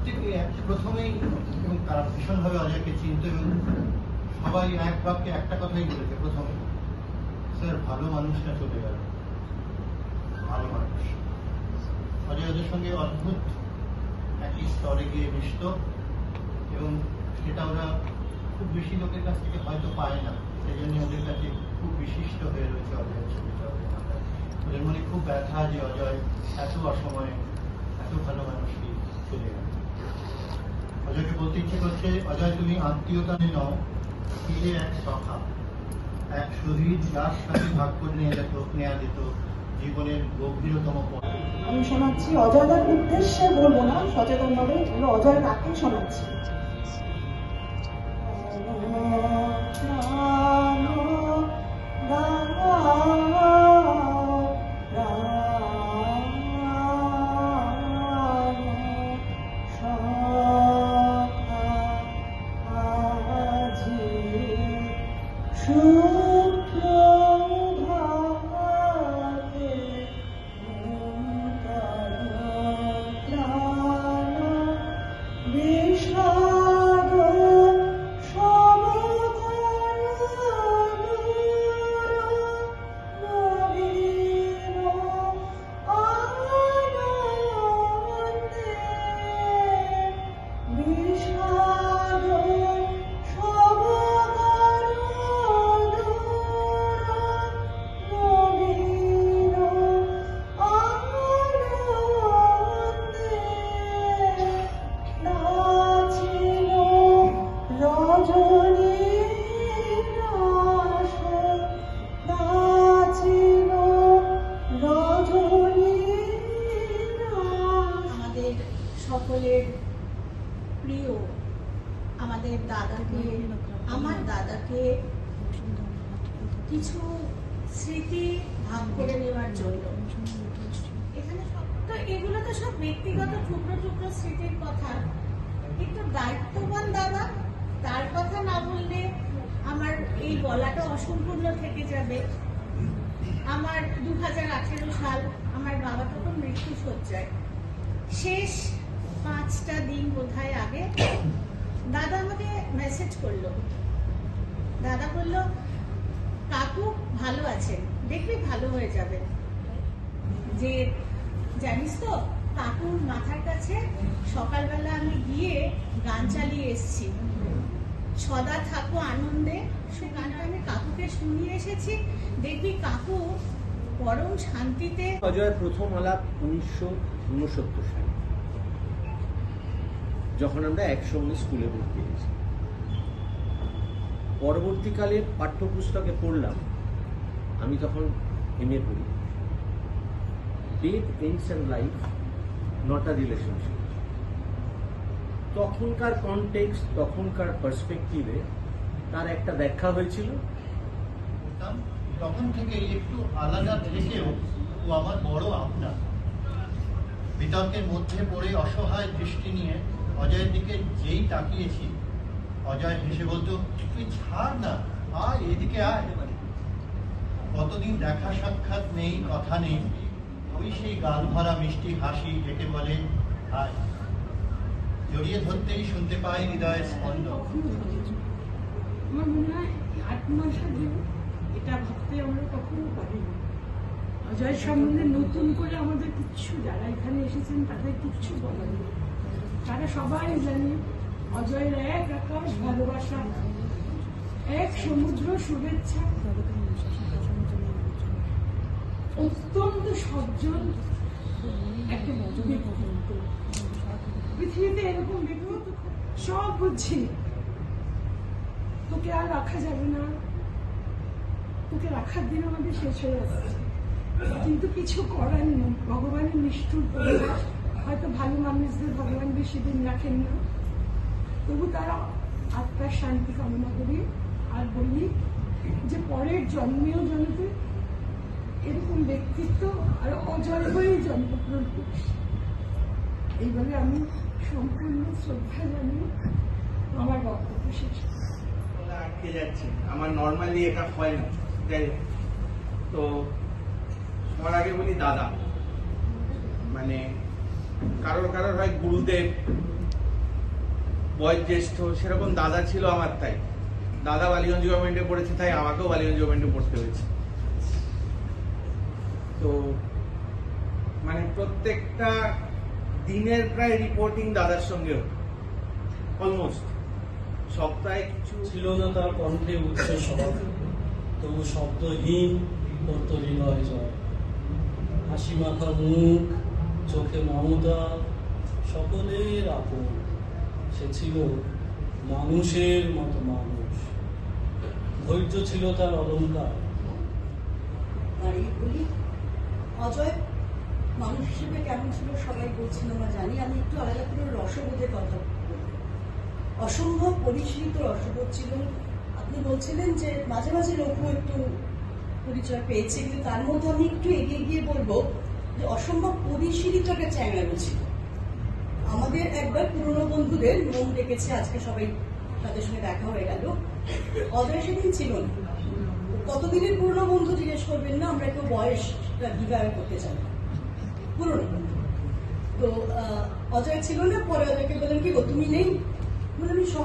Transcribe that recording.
প্রত্যেকে প্রথমেই এবং তারা ভীষণভাবে অজয়কে চিনত এবং সবাই এক বাক্যে একটা কথাই বলেছে প্রথমে, স্যার ভালো মানুষটা চলে গেল, ভালো মানুষ। অজয় ওদের সঙ্গে অদ্ভুত একই স্তরে গিয়ে মিশত এবং সেটা ওরা খুব বেশি লোকের কাছ থেকে হয়তো পায় না, সেই জন্য ওদের কাছে খুব বিশিষ্ট হয়ে রয়েছে অজয়ের ছবিটা। ওদের মনে খুব ব্যথা যে অজয় এত অসময়ে এত ভালো মানুষকে চলে গেল। অজয়কে বলতে ইচ্ছে করছে, অজয় তুমি আত্মীয়তা নও, ফিরে এক সখা, এক শহীদ যার সাথে ভাগ করে নেওয়া যেত জীবনের গভীরতম পথ। আমি শোনাচ্ছি অজয়দার উদ্দেশ্যে বলবো না, সচেতন ভাবে অজয় কাকে শোনাচ্ছি। সকলের প্রিয় আমাদের দাদাকে, আমার দাদাকে কিছু স্মৃতি ভাগ করে নেওয়ার জন্য এখানে তো এগুলো তো সব ব্যক্তিগত টুকরো টুকরো স্মৃতির কথা, কিন্তু দায়িত্ববান দাদা তার কথা না বললে আমার এই বলাটা অসম্পূর্ণ থেকে যাবে। আমার 2018 সাল আমার বাবা তখন মৃত্যু শয্যায়, শেষ 5টা দিন বোধহয় আগে দাদা আমাকে মেসেজ করলো, দাদা বললো কাকু ভালো আছেন, দেখবি ভালো হয়ে যাবে, যে জানিস তো কাকুর মাথার কাছে সকালবেলা আমি গিয়ে গান চালিয়ে এসেছি, সদা থাকো আনন্দে, সে গানটা আমি কাকুকে শুনিয়ে এসেছি, দেখবি কাকু পরম শান্তিতে। অজয়ের প্রথম আলাপ 1969 সালে, যখন আমরা একসঙ্গে স্কুলে ভর্তি হয়েছি। পরবর্তীকালে পাঠ্যপুস্তকে পড়লাম, আমি তখন MA পড়ি, death ends and life not a relationship. তখনকার কনটেক্সট, তখনকার পার্সপেক্টিভে তার একটা ব্যাখ্যা হয়েছিল। তখন থেকে একটু আলাদা থেকেও ও আমার বড় আপনা। বিতর্কের মধ্যে পড়ে অসহায় দৃষ্টি নিয়ে অজয়ের দিকে যেই তাকিয়েছি, অজয় হেসে বলতো, তুই ছাড় না, আয় এদিকে আয়। কতদিন দেখা সাক্ষাৎ নেই, কথা নেই, ওই সেই গাল ভরা মিষ্টি হাসি হেঁটে বলে আয়। জড়িয়ে ধরতেই শুনতে পাই হৃদয়ের স্পন্দন। আমার মনে হয় 8 মাস আগে এটা ভাবতে আমরা কখনো পারিনি। অজয় সম্বন্ধে নতুন করে আমাদের কিচ্ছু, যারা এখানে এসেছেন তাদের কিচ্ছু বলার নেই। তারা সবাই জানে অজয়ের এক আকাশ ভালোবাসা, এক সমুদ্র শুভেচ্ছা, অত্যন্ত সজ্জন একটা ব্যক্তিত্ব। পৃথিবীতে এরকম ব্যক্তিত্ব সব বুঝছি, তোকে আর রাখা যাবে না, তোকে রাখার দিন আমাদের শেষ হয়ে আসছে, কিন্তু কিছু করার নেই, ভগবানের নিষ্ঠুর পরিবেশ। হয়তো ভালো মানুষদের ভগবান বেশি দিন রাখেন না, তবু তারা আত্মার শান্তি কামনা করি। আর বলি যে পরের জন্মেও জন্মতে এরকম ব্যক্তিত্ব আর অজয় হয়েই জন্মগ্রহণ করিস, এইভাবে আমি সম্পূর্ণ শ্রদ্ধা জানিয়ে আমার বক্তব্য শেষ। আটকে যাচ্ছে, আমার নর্মালি এটা হয় না। যাই হোক, তো সবার আগে বলি দাদা, মানে কারোর হয় গুরুদেব, বয়োজ্যেষ্ঠ সেরকম দাদা ছিল আমার, তাই দাদা বালিগঞ্জ গভর্নমেন্টে পড়েছে, তাই আমাকেও বালিগঞ্জ গভর্নমেন্টে পড়তে হয়েছে। তো মানে প্রত্যেকটা দিনের প্রায় রিপোর্টিং দাদার সঙ্গে হতো, অলমোস্ট সপ্তাহে কিছু ছিল না তার কণ্ঠে উচ্চ স্বর, তবু শব্দহীন করত হৃদয় জয়। হাসি মাখা মুখ, চোখে মমতা, সকলের আপন। সে ছিল মানুষের মতো মানুষ, ধৈর্য ছিল তার অলংকার। দাঁড়িয়ে বলি, অজয় মানুষ হিসেবে কেমন ছিল সবাই বলছিল আমরা জানি। আমি একটু আলাদা করে রসবোধের কথা বলবো। অসম্ভব পরিশীলিত রসবোধ ছিল। আপনি বলছিলেন যে মাঝে মাঝে রঘু একটু পরিচয় পেয়েছে, কিন্তু তার মধ্যে আমি একটু এগিয়ে গিয়ে বলবো যে অসম্ভব পরিশীলিত একটা চ্যাংড়ানো ছিল। আমাদের একবার পুরনো বন্ধুদের মন ডেকেছে, আজকে সবাই তাদের সঙ্গে দেখা হয়ে গেল। অজয় সেদিন ছিল না। কতদিনের পুরনো বন্ধু জিজ্ঞেস করবেন না, আমরা কেউ বয়সটা ডিভাইড করতে চাই না, পুরনো বন্ধু। তো অজয় ছিল না, পরে অজয়কে বললেন কি গো তুমি নেই, বলে আমি সব